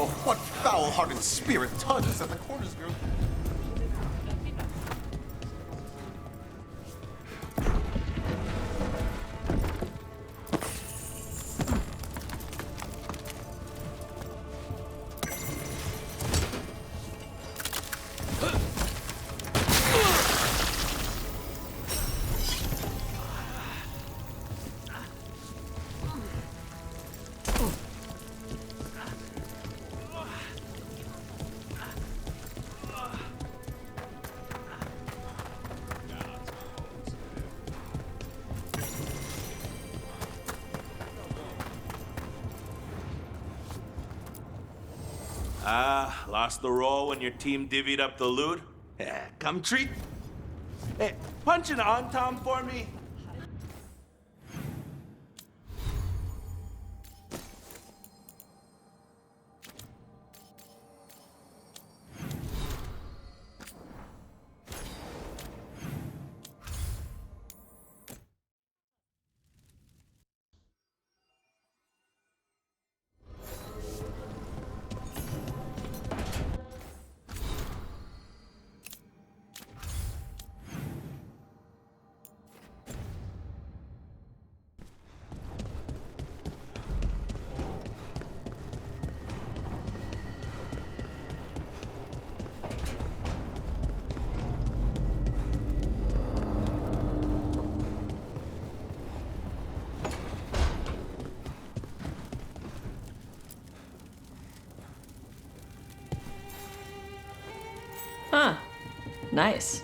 Oh, what foul-hearted spirit tugs at the corners of your... Lost the roll when your team divvied up the loot? Yeah, come treat. Hey, punch an on Tom for me. Huh. Nice.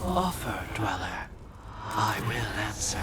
Offer, dweller. I will answer.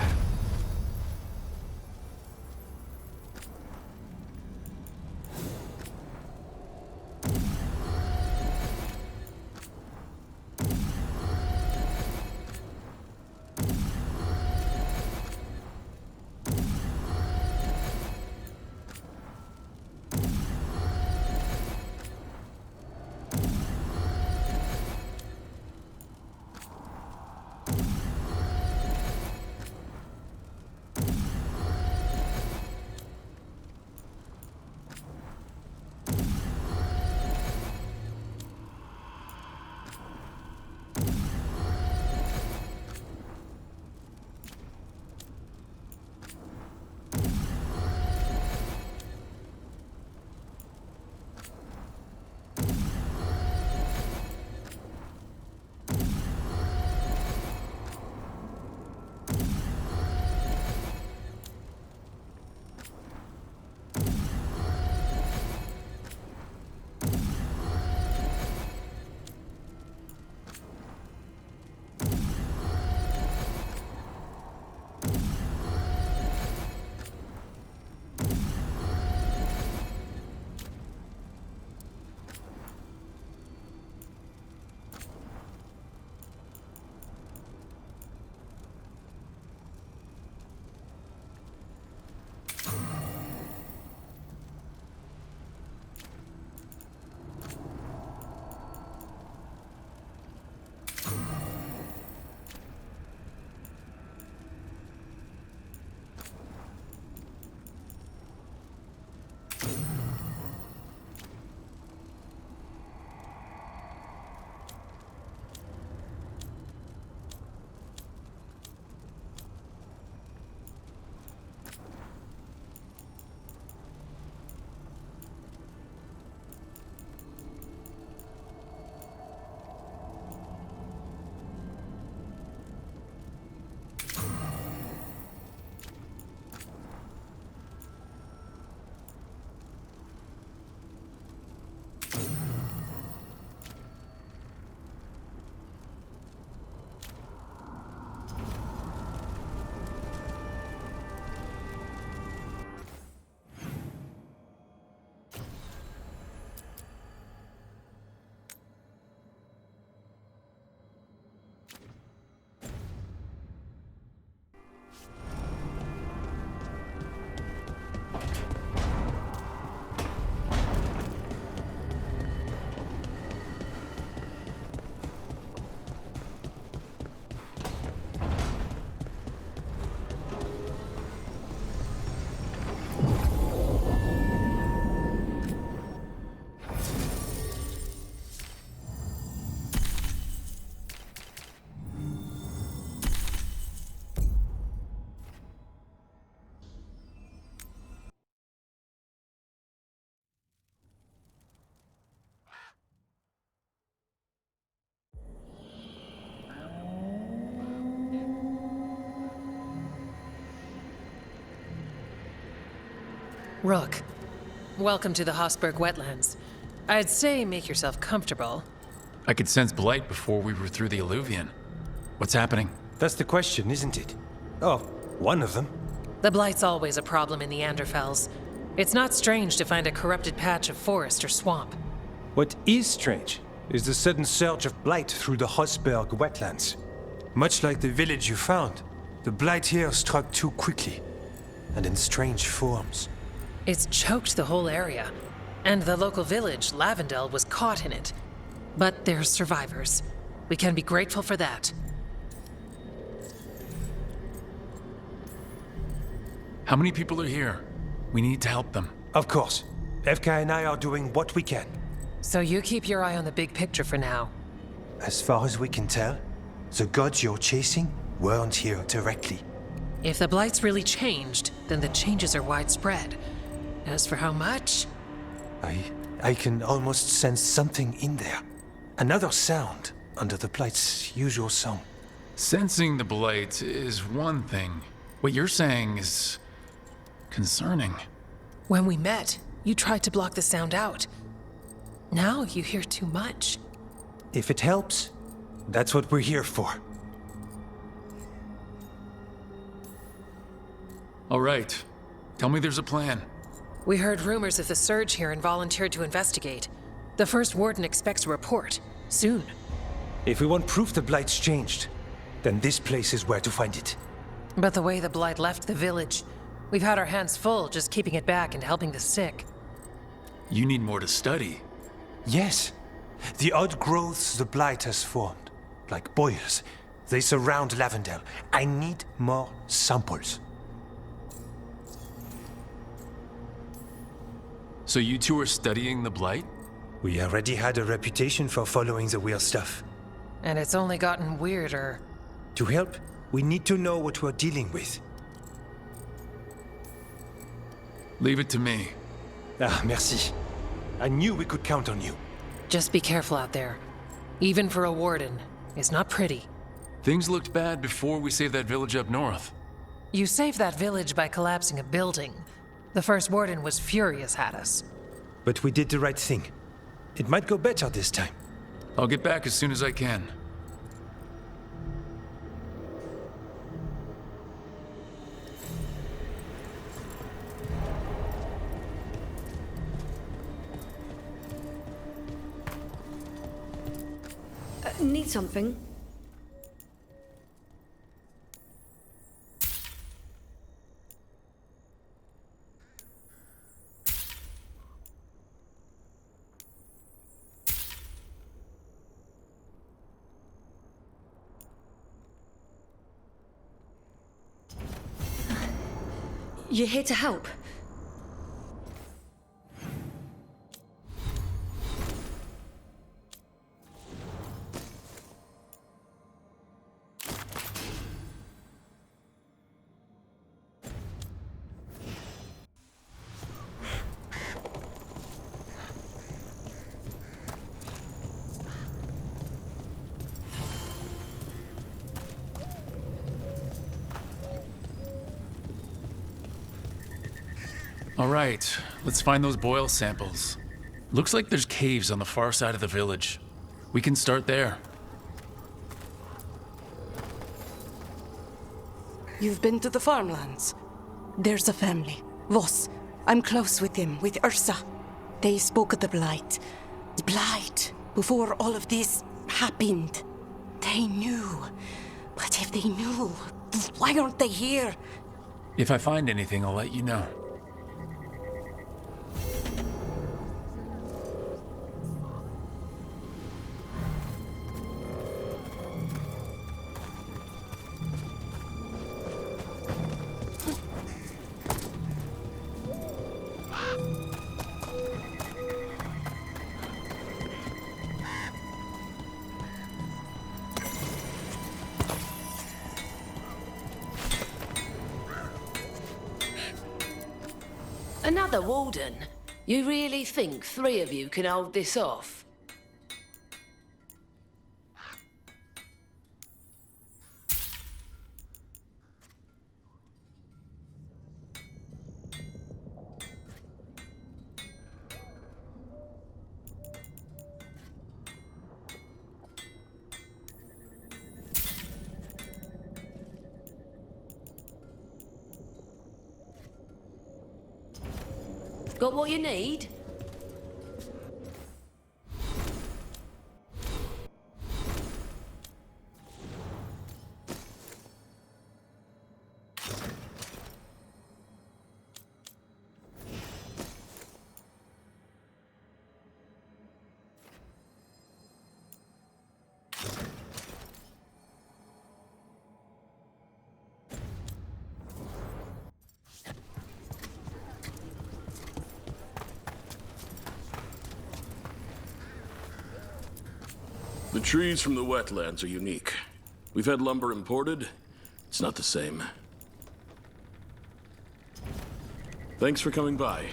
Rook, welcome to the Hosberg wetlands. I'd say make yourself comfortable. I could sense blight before we were through the alluvion. What's happening? That's the question, isn't it? Oh, one of them. The blight's always a problem in the Anderfels. It's not strange to find a corrupted patch of forest or swamp. What is strange is the sudden surge of blight through the Hosberg wetlands. Much like the village you found, the blight here struck too quickly, and in strange forms. It's choked the whole area, and the local village, Lavendel, was caught in it. But they're survivors. We can be grateful for that. How many people are here? We need to help them. Of course. FK and I are doing what we can. So you keep your eye on the big picture for now. As far as we can tell, the gods you're chasing weren't here directly. If the blight's really changed, then the changes are widespread. As for how much? I can almost sense something in there. Another sound under the blight's usual song. Sensing the blight is one thing. What you're saying is concerning. When we met, you tried to block the sound out. Now you hear too much. If it helps, that's what we're here for. All right. Tell me there's a plan. We heard rumors of the surge here and volunteered to investigate. The first warden expects a report. Soon. If we want proof the blight's changed, then this place is where to find it. But the way the blight left the village, we've had our hands full just keeping it back and helping the sick. You need more to study. Yes. The odd growths the blight has formed, like boils, they surround Lavendel. I need more samples. So you two are studying the blight? We already had a reputation for following the weird stuff. And it's only gotten weirder. To help, we need to know what we're dealing with. Leave it to me. Ah, merci. I knew we could count on you. Just be careful out there. Even for a warden, it's not pretty. Things looked bad before we saved that village up north. You saved that village by collapsing a building. The first warden was furious at us. But we did the right thing. It might go better this time. I'll get back as soon as I can. Need something? You're here to help? All right, let's find those boil samples. Looks like there's caves on the far side of the village. We can start there. You've been to the farmlands? There's a family, Voss. I'm close with them, with Ursa. They spoke of the Blight. The Blight, before all of this happened. They knew. But if they knew, why aren't they here? If I find anything, I'll let you know. Another warden? You really think 3 of you can hold this off? Got what you need? The trees from the wetlands are unique. We've had lumber imported. It's not the same. Thanks for coming by.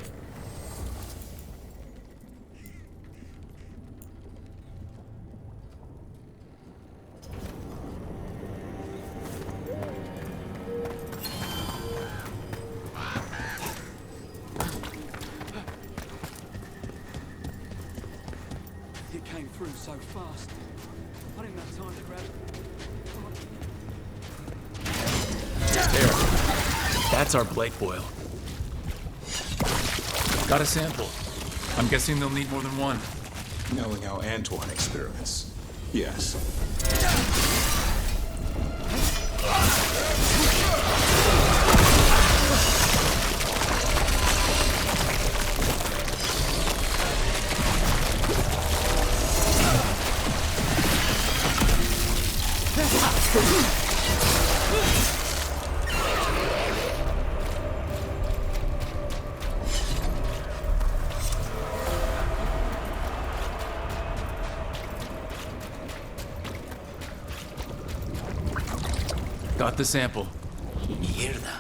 It came through so fast. I didn't have time to grab it. There. That's our blight boil. Got a sample. I'm guessing they'll need more than one. Knowing how Antoine experiments. Yes. Got the sample. Mierda.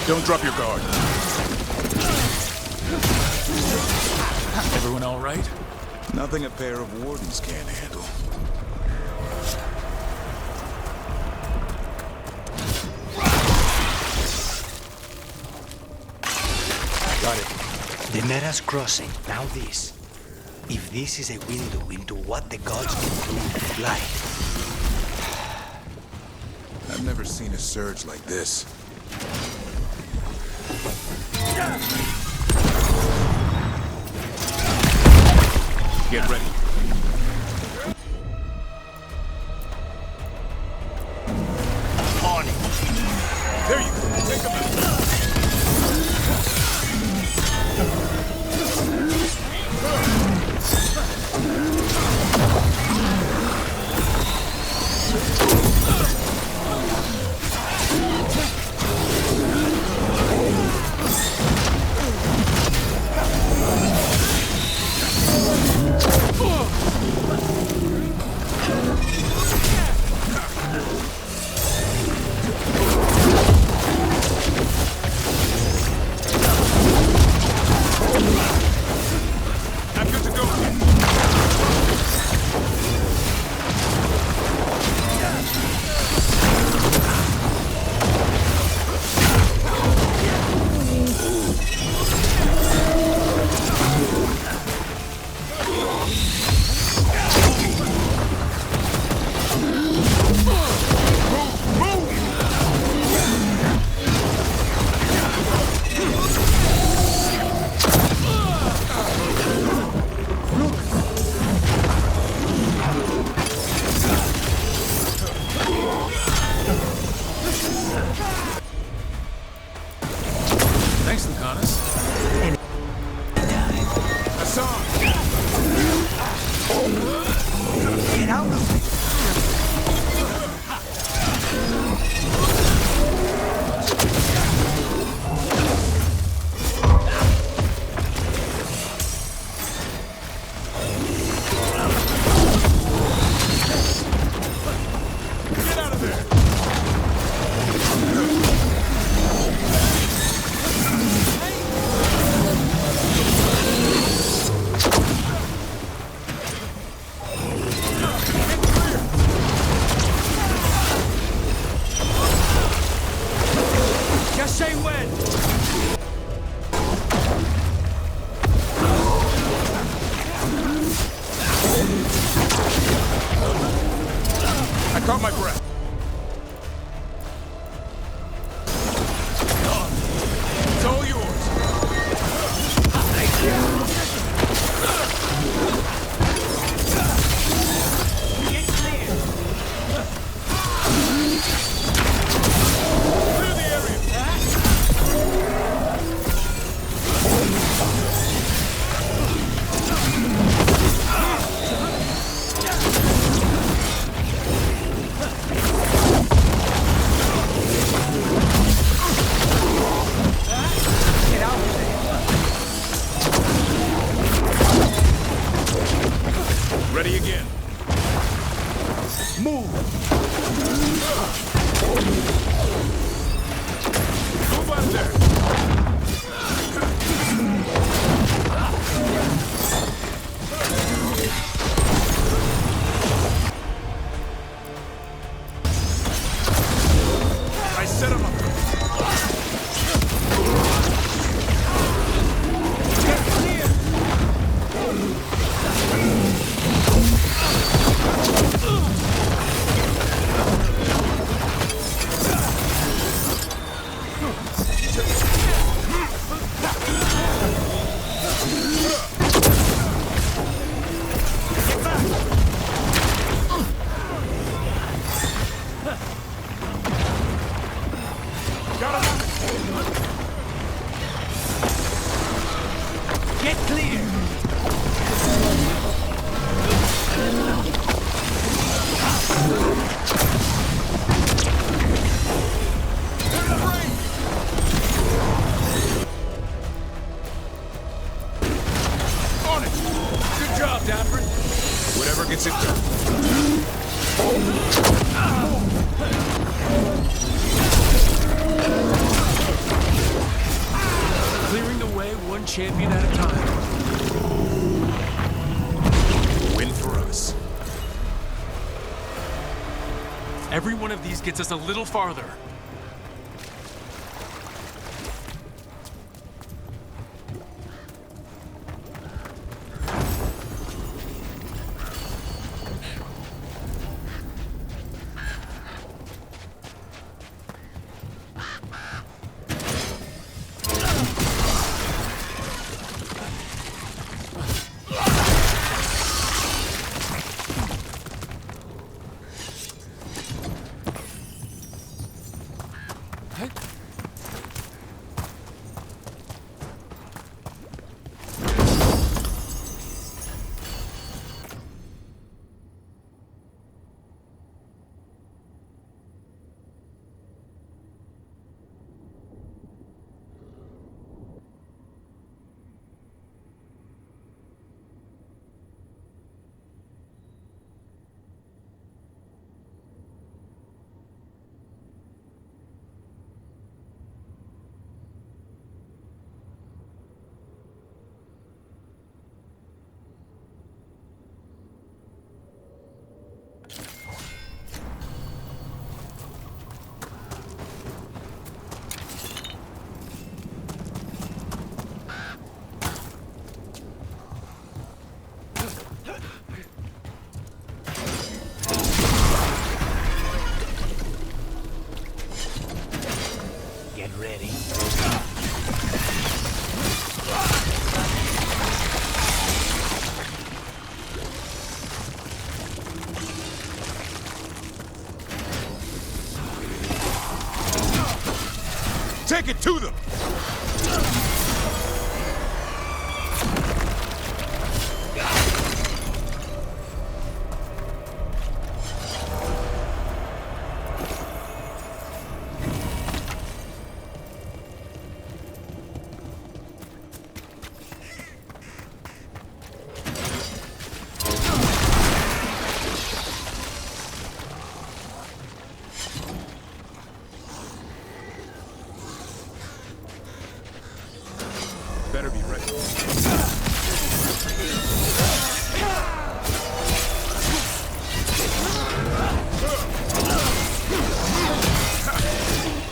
Don't drop your guard. Everyone all right? Nothing a pair of wardens can't handle. Got it. The Neras crossing. Now this. If this is a window into what the gods can do with light. I've never seen a surge like this. Get ready. On it. There you go. Take them out. Get clear! On it! Good job, Dapper. Whatever gets it done. Clearing the way one champion at a time. Win for us. Every one of these gets us a little farther. Get ready. Take it to them! Better be ready.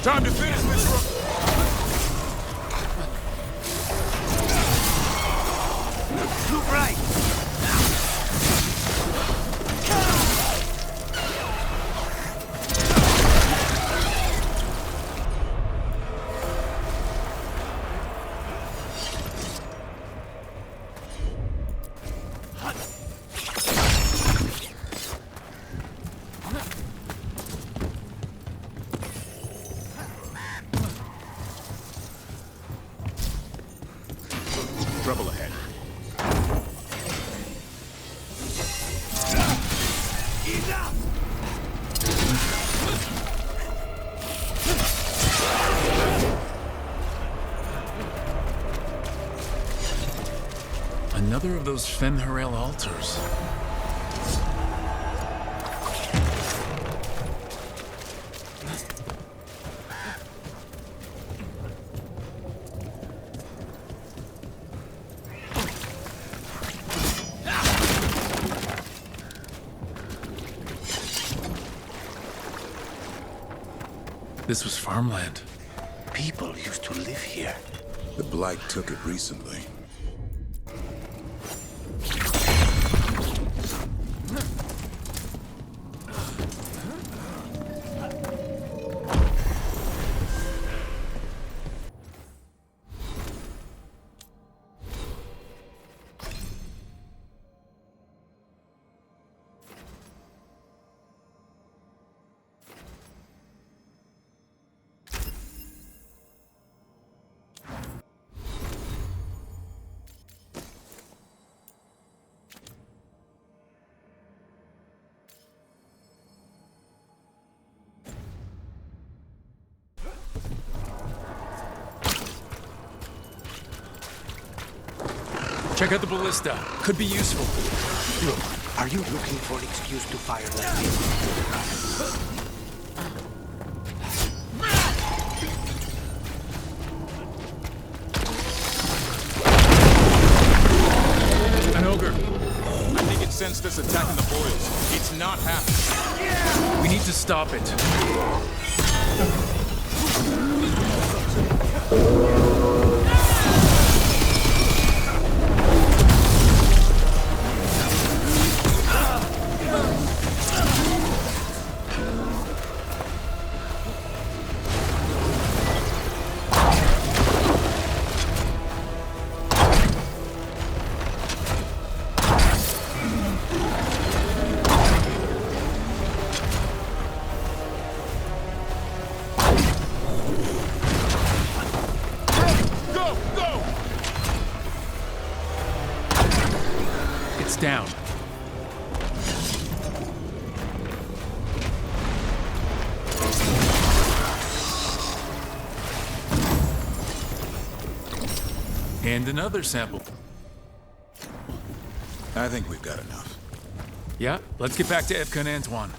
Time to finish this run. Move right! Trouble ahead. Another of those Fen'Harel altars. This was farmland. People used to live here. The Blight took it recently. Check out the ballista. Could be useful. Look, are you looking for an excuse to fire that thing? An ogre. I think it sensed us attacking the boils. It's not happening. We need to stop it. Down. And another sample. I think we've got enough. Yeah, let's get back to Evka and Antoine.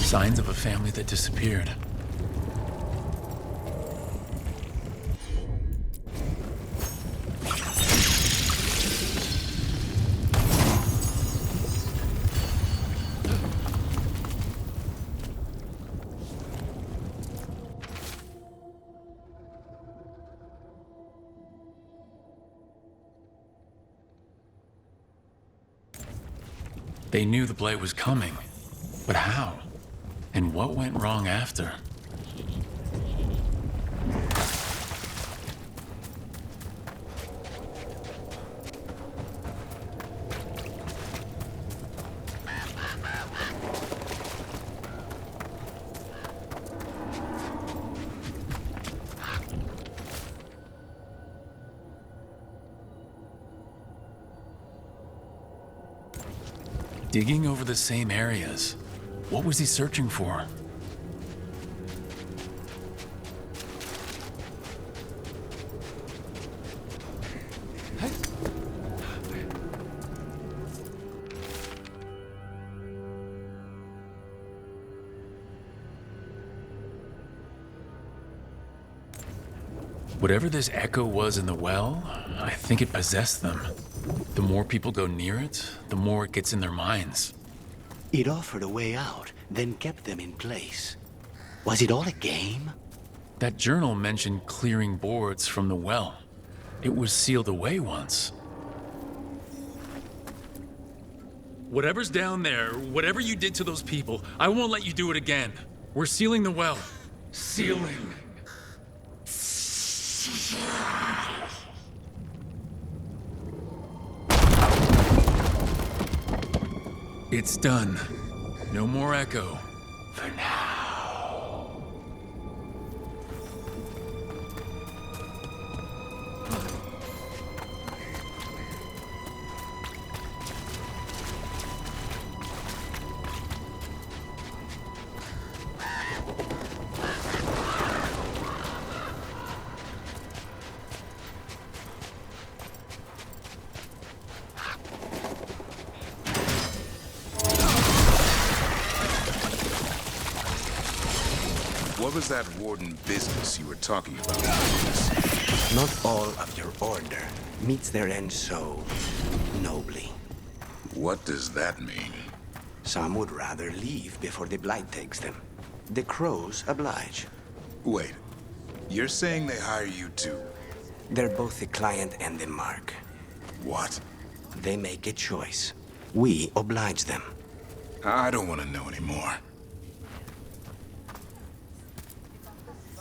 Signs of a family that disappeared. They knew the blight was coming, but how? And what went wrong after? Digging over the same areas. What was he searching for? Whatever this echo was in the well, I think it possessed them. The more people go near it, the more it gets in their minds. It offered a way out, then kept them in place. Was it all a game? That journal mentioned clearing boards from the well. It was sealed away once. Whatever's down there, whatever you did to those people, I won't let you do it again. We're sealing the well. Sealing. It's done. No more echo. For now. What was that warden business you were talking about? Not all of your order meets their end so nobly. What does that mean? Some would rather leave before the blight takes them. The crows oblige. Wait, you're saying they hire you too? They're both the client and the mark. What? They make a choice. We oblige them. I don't want to know anymore.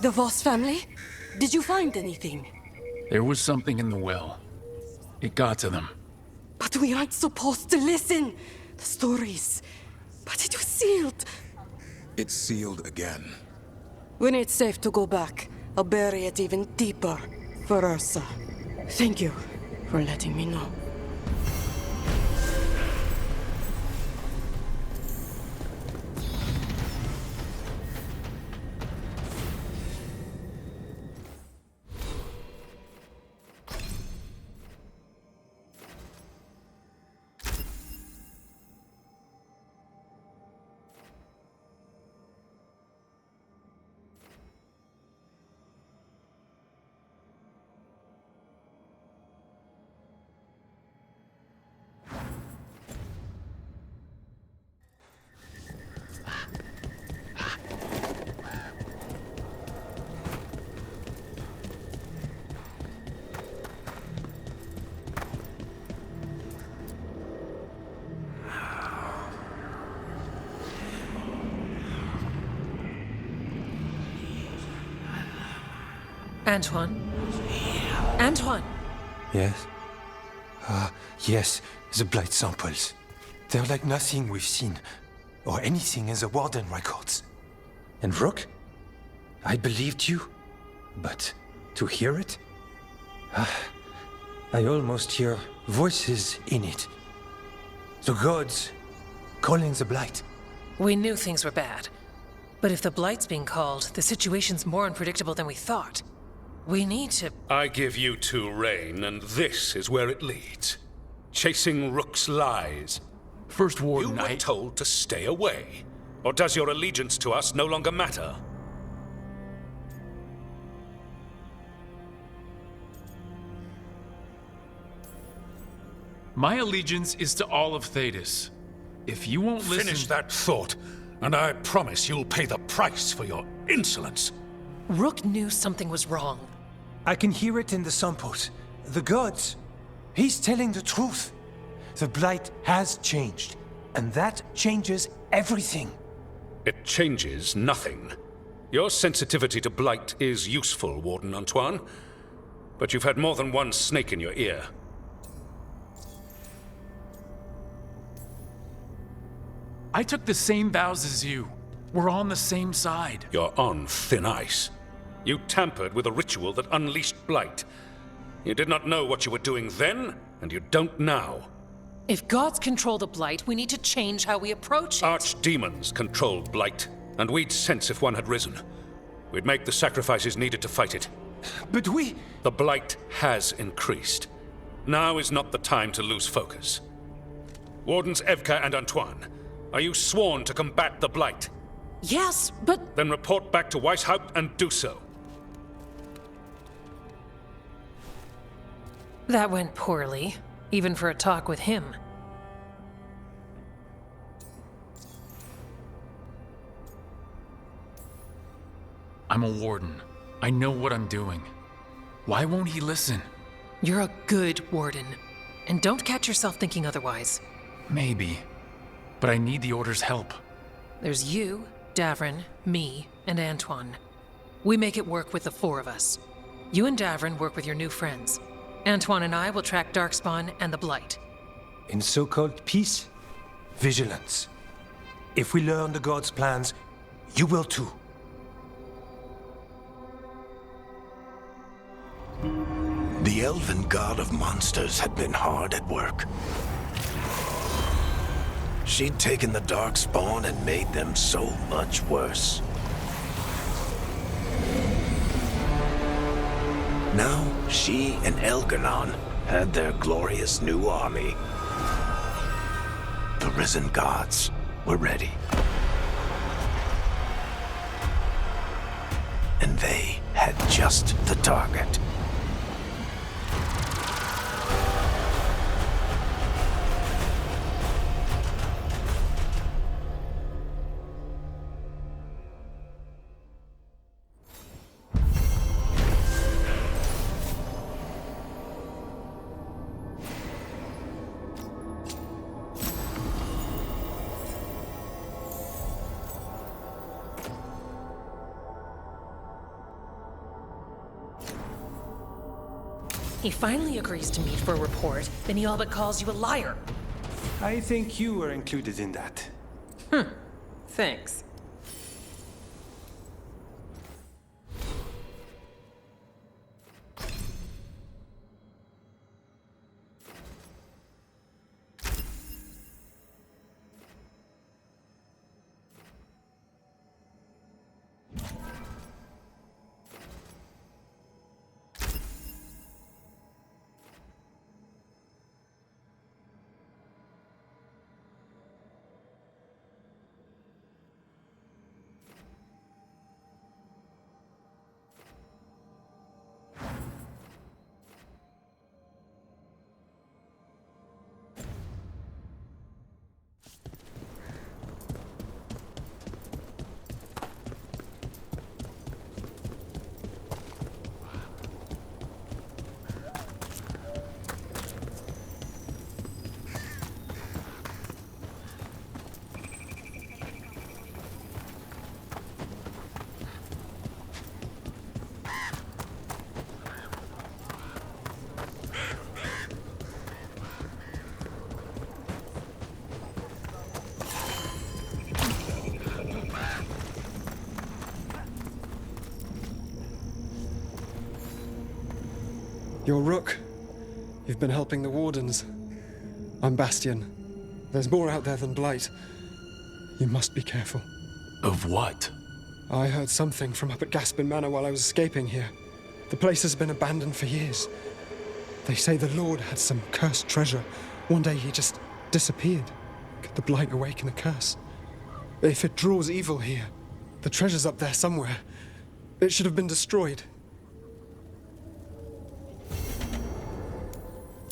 The Voss family? Did you find anything? There was something in the well. It got to them. But we aren't supposed to listen. The stories. But it was sealed. It's sealed again. When it's safe to go back, I'll bury it even deeper for Ursa. Thank you for letting me know. Antoine? Antoine! Yes? Yes, the blight samples. They're like nothing we've seen, or anything in the Warden records. And Rook? I believed you, but to hear it? I almost hear voices in it. The gods calling the blight. We knew things were bad. But if the blight's being called, the situation's more unpredictable than we thought. We need to... I give you two reign, and this is where it leads. Chasing Rook's lies. First Warden, You were told to stay away. Or does your allegiance to us no longer matter? My allegiance is to all of Thedas. If you won't listen... Finish that thought, and I promise you'll pay the price for your insolence. Rook knew something was wrong. I can hear it in the samples. The gods. He's telling the truth. The blight has changed, and that changes everything. It changes nothing. Your sensitivity to blight is useful, Warden Antoine. But you've had more than one snake in your ear. I took the same vows as you. We're on the same side. You're on thin ice. You tampered with a ritual that unleashed blight. You did not know what you were doing then, and you don't now. If gods control the blight, we need to change how we approach it. Archdemons control blight, and we'd sense if one had risen. We'd make the sacrifices needed to fight it. But we... The blight has increased. Now is not the time to lose focus. Wardens Evka and Antoine, are you sworn to combat the blight? Yes, but... Then report back to Weishaupt and do so. That went poorly, even for a talk with him. I'm a warden. I know what I'm doing. Why won't he listen? You're a good warden. And don't catch yourself thinking otherwise. Maybe. But I need the Order's help. There's you, Davrin, me, and Antoine. We make it work with the four of us. You and Davrin work with your new friends. Antoine and I will track Darkspawn and the Blight. In so-called peace, vigilance. If we learn the gods' plans, you will too. The elven god of monsters had been hard at work. She'd taken the Darkspawn and made them so much worse. Now, she and Elgarnon had their glorious new army. The risen gods were ready. and they had just the target. He finally agrees to meet for a report, then he all but calls you a liar. I think you were included in that. Thanks. You're Rook. You've been helping the Wardens. I'm Bastion. There's more out there than Blight. You must be careful. Of what? I heard something from up at Gaspin Manor while I was escaping here. The place has been abandoned for years. They say the Lord had some cursed treasure. One day he just disappeared. Could the Blight awaken a curse? If it draws evil here, the treasure's up there somewhere. It should have been destroyed.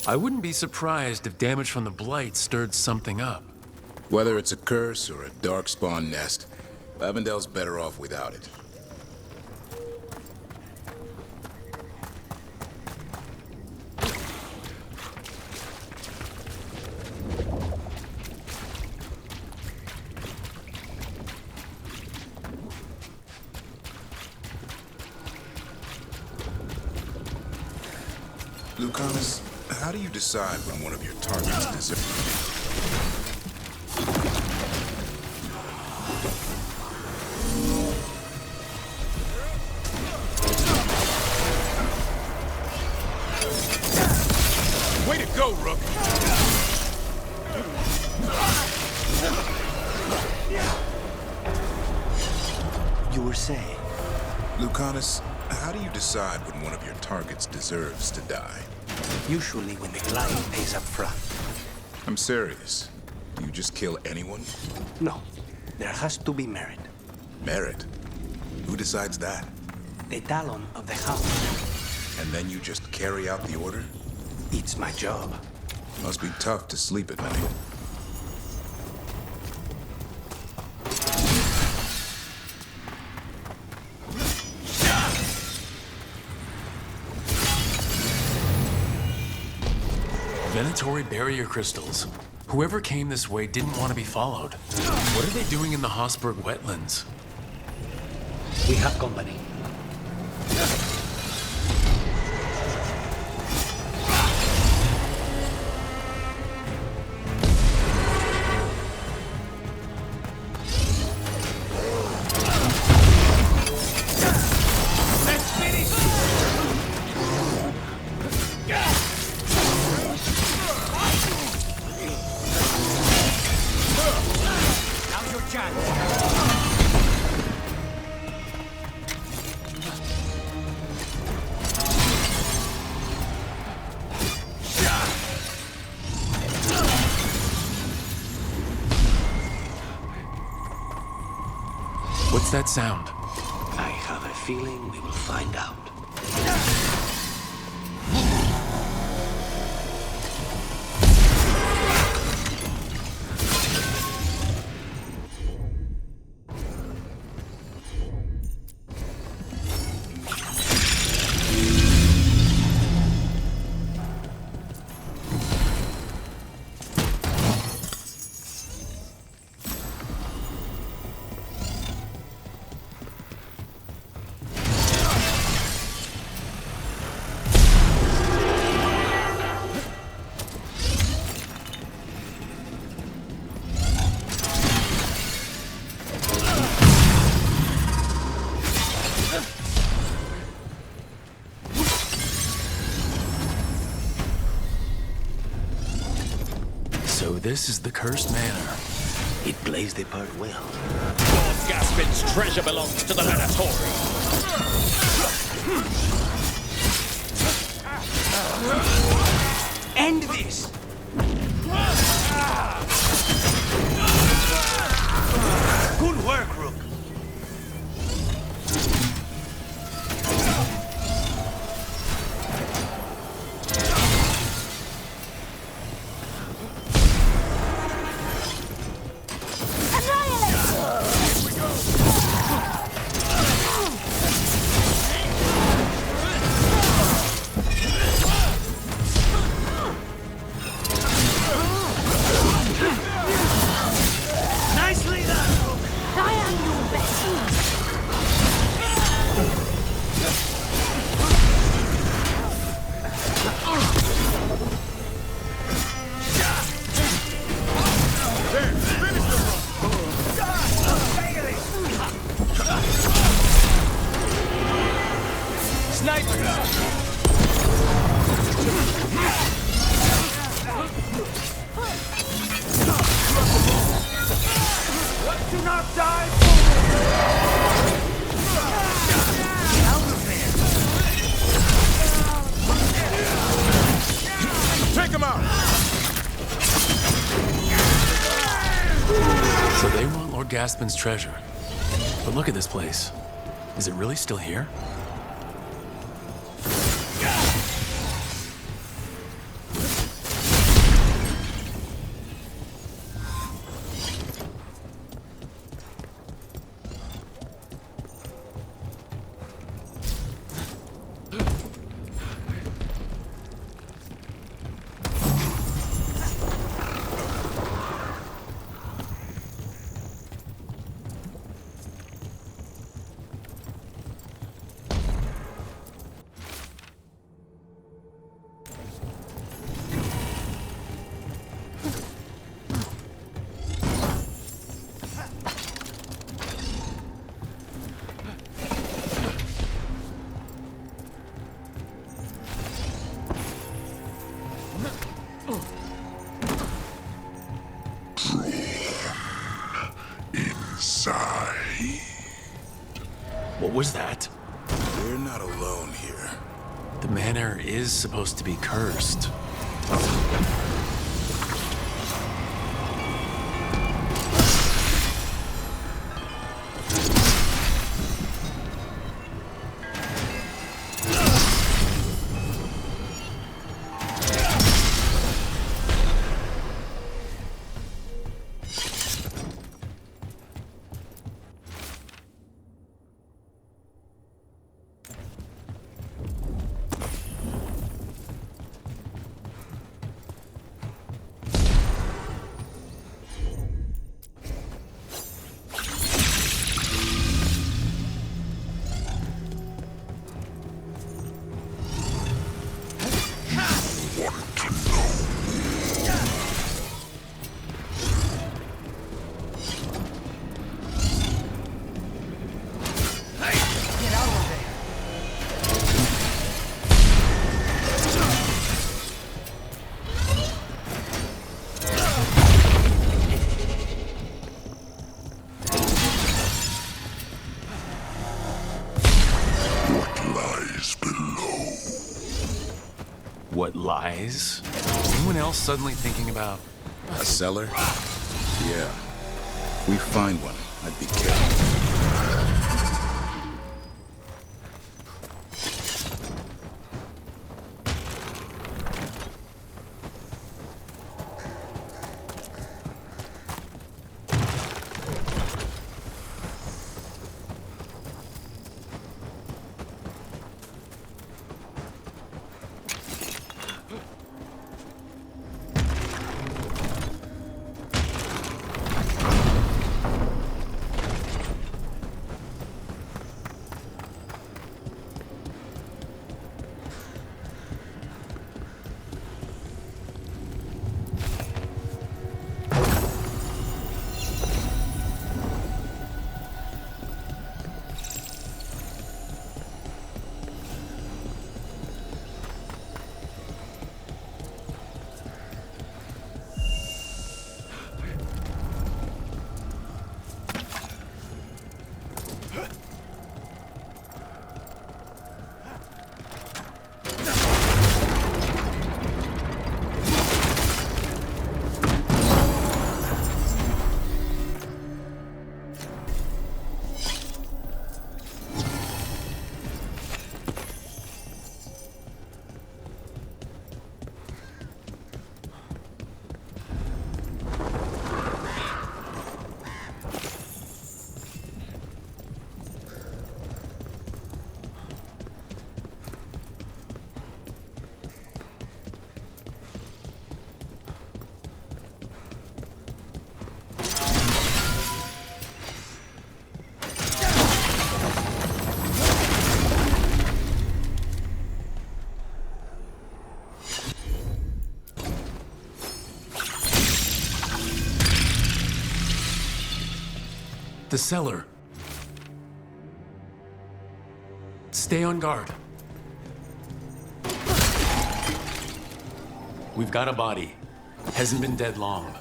I wouldn't be surprised if damage from the Blight stirred something up. Whether it's a curse or a darkspawn nest, Lavendel's better off without it. Lucanus, how do you decide when one of your targets deserves? Way to go, Rook! You were saying? Lucanus, how do you decide when one of your targets deserves to die? Usually when the client pays up front. I'm serious. Do you just kill anyone? No, there has to be merit. Merit? Who decides that? The Talon of the House. And then you just carry out the order? It's my job. Must be tough to sleep at night. Venatory barrier crystals. Whoever came this way didn't want to be followed. What are they doing in the Hossberg wetlands? We have company. What's that sound? I have a feeling we will find out. So this is the cursed manor. It plays the part well. Lord Gaspin's treasure belongs to the Venatori. End this! Good work, Rook. Nicely done, Rook. I am your best. Do not die! Take him out! So they want Lord Gaspin's treasure. But look at this place. Is it really still here? Inside. What was that? We're not alone here. The manor is supposed to be cursed. What lies? Is anyone else suddenly thinking about... A cellar? Yeah. If we find one, I'd be careful. The cellar. Stay on guard. We've got a body. Hasn't been dead long.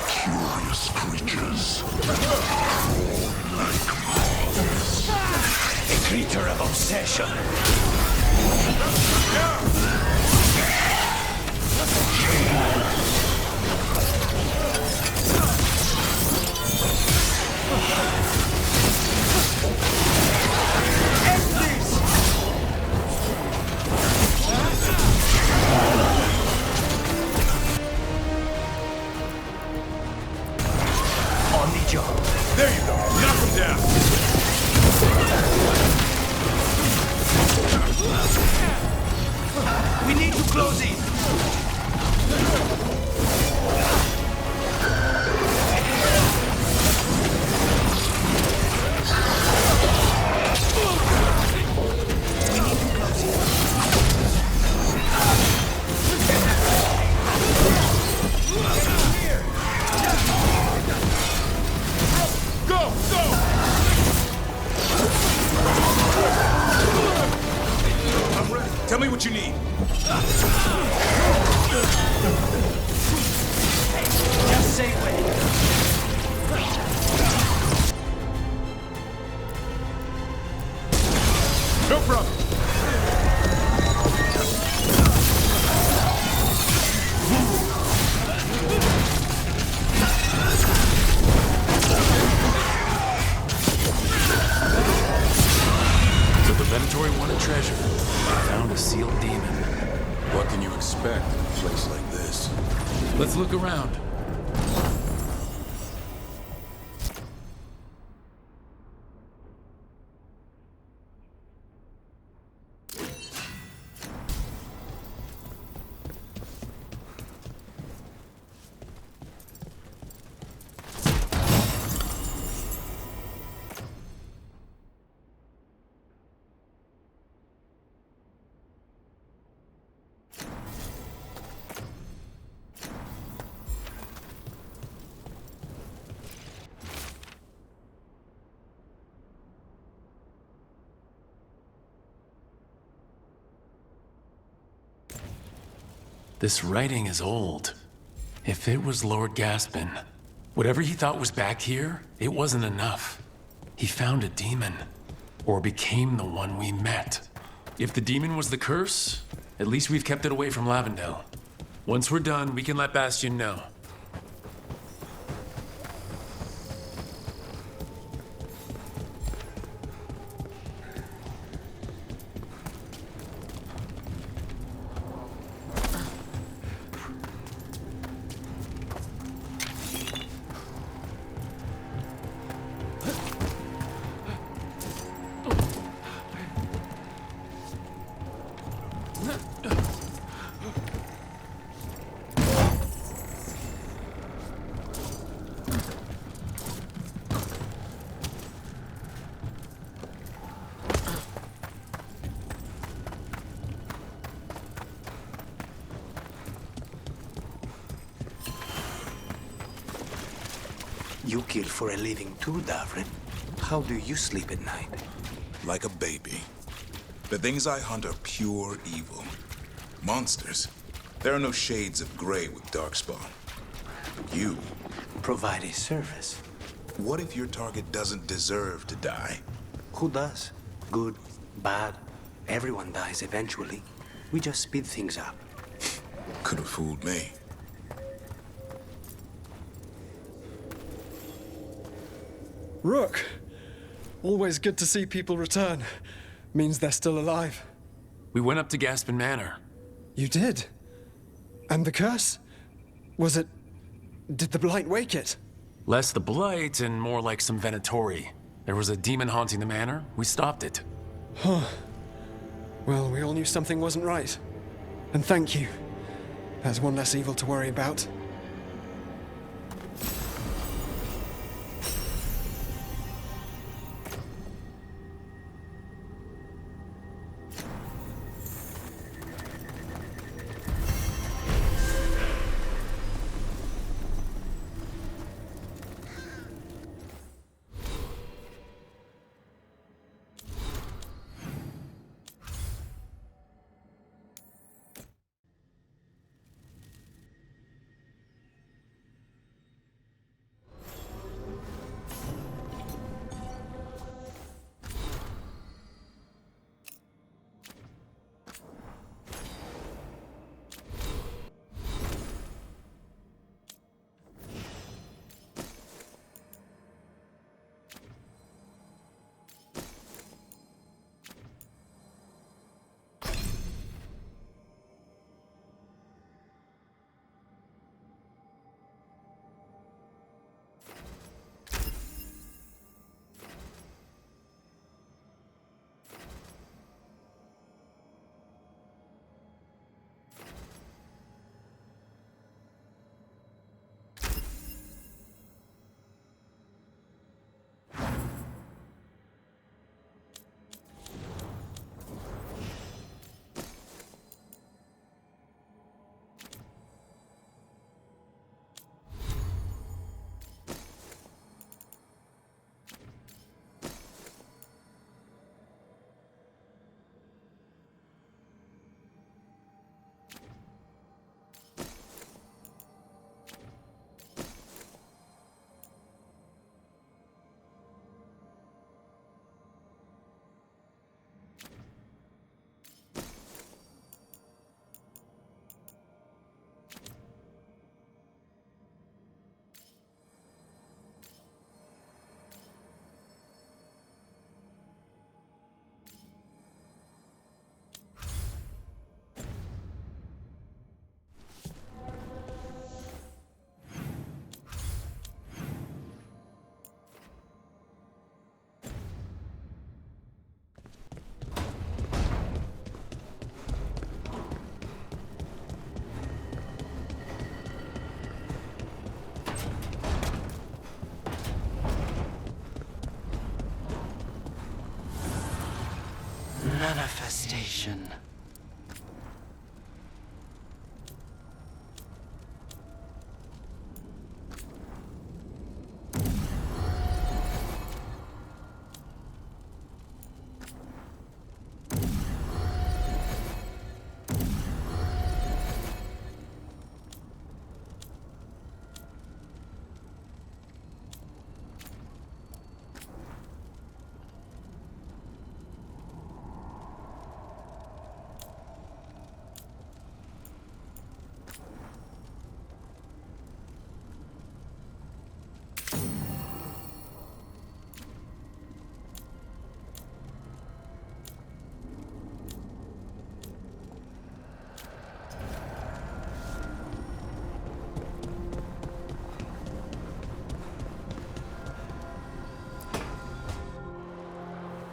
Curious creatures. Like moths. A creature of obsession. On the job. There you go. Knock him down. We need to close in. Go! Go! I'm ready. Tell me what you need. Just say when. No problem. So the Venatori wanted treasure. Found a sealed demon. What can you expect in a place like this? Let's look around. This writing is old. If it was Lord Gaspin, whatever he thought was back here, it wasn't enough. He found a demon, or became the one we met. If the demon was the curse, at least we've kept it away from Lavendel. Once we're done, we can let Bastion know. You kill for a living too, Davrin. How do you sleep at night? Like a baby. The things I hunt are pure evil. Monsters. There are no shades of gray with Darkspawn. You provide a service. What if your target doesn't deserve to die? Who does? Good, bad. Everyone dies eventually. We just speed things up. Could have fooled me. Rook! Always good to see people return. Means they're still alive. We went up to Gaspin Manor. You did? And the curse? Was it... Did the Blight wake it? Less the Blight and more like some Venatori. There was a demon haunting the manor. We stopped it. Huh. Well, we all knew something wasn't right. And thank you. There's one less evil to worry about. manifestation.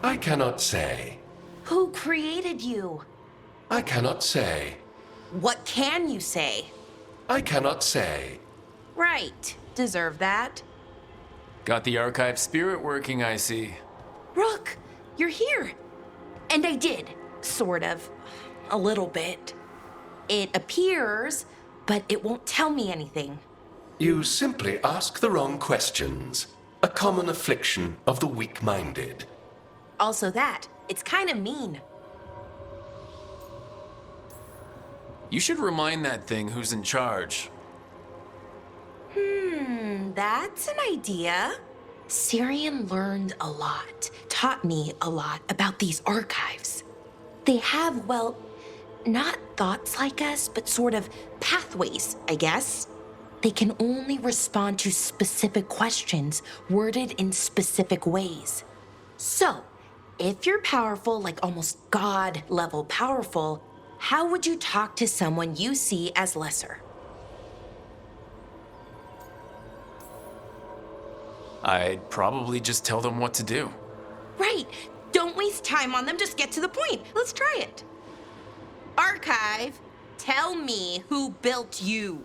I cannot say. Who created you? I cannot say. What can you say? I cannot say. Right. Deserve that. Got the archive spirit working, I see. Rook, you're here. And I did. Sort of. A little bit. It appears, but it won't tell me anything. You simply ask the wrong questions. A common affliction of the weak-minded. Also that. It's kind of mean. You should remind that thing who's in charge. That's an idea. Syrian learned a lot, taught me a lot about these archives. They have, well, not thoughts like us, but sort of pathways, I guess. They can only respond to specific questions worded in specific ways. So, if you're powerful, like almost God-level powerful, how would you talk to someone you see as lesser? I'd probably just tell them what to do. Right. Don't waste time on them. Just get to the point. Let's try it. Archive, tell me who built you.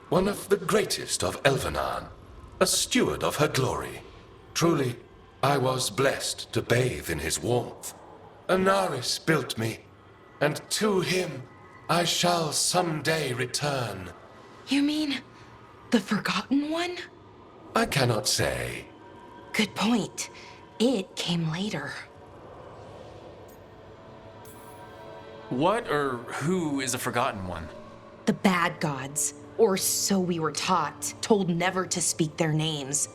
One of the greatest of Elvenan, a steward of her glory. Truly, I was blessed to bathe in his warmth. Anaris built me, and to him I shall someday return. You mean the Forgotten One? I cannot say. Good point. It came later. What or who is a Forgotten One? The bad gods, or so we were taught, told never to speak their names.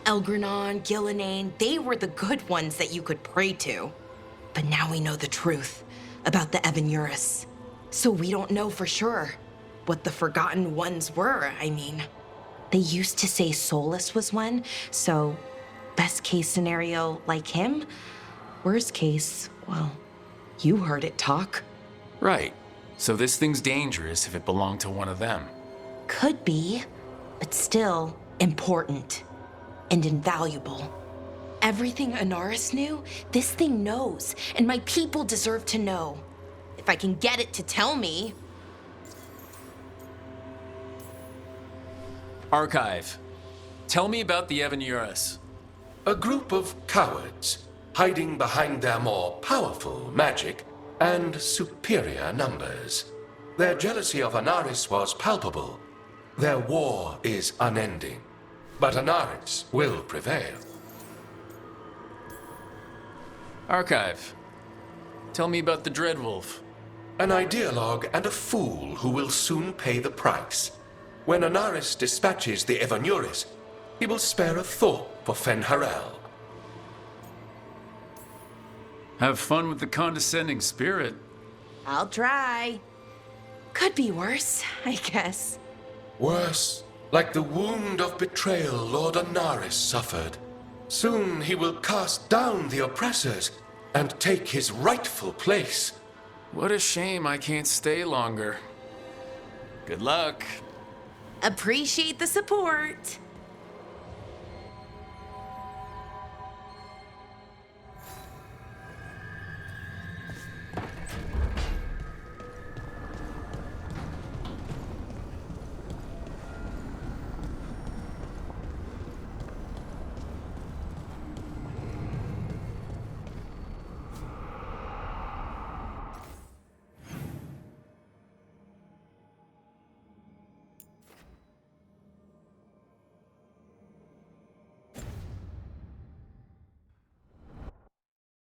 Elgranon, Gillenane, they were the good ones that you could pray to. But now we know the truth about the Evanurus. So we don't know for sure what the Forgotten Ones were, I mean. They used to say Solus was one, so best case scenario like him. Worst case, well, you heard it talk. Right. So this thing's dangerous if it belonged to one of them. Could be, but still important and invaluable. Everything Anaris knew, this thing knows, and my people deserve to know. If I can get it to tell me. Archive. Tell me about the Evanurus. A group of cowards, hiding behind their more powerful magic and superior numbers. Their jealousy of Anaris was palpable. Their war is unending. But Anaris will prevail. Archive. Tell me about the Dreadwolf. An ideologue and a fool who will soon pay the price. When Anaris dispatches the Evanurus, he will spare a thought for Fen'Harel. Have fun with the condescending spirit. I'll try. Could be worse, I guess. Worse, like the wound of betrayal Lord Anaris suffered. Soon he will cast down the oppressors and take his rightful place. What a shame I can't stay longer. Good luck. Appreciate the support.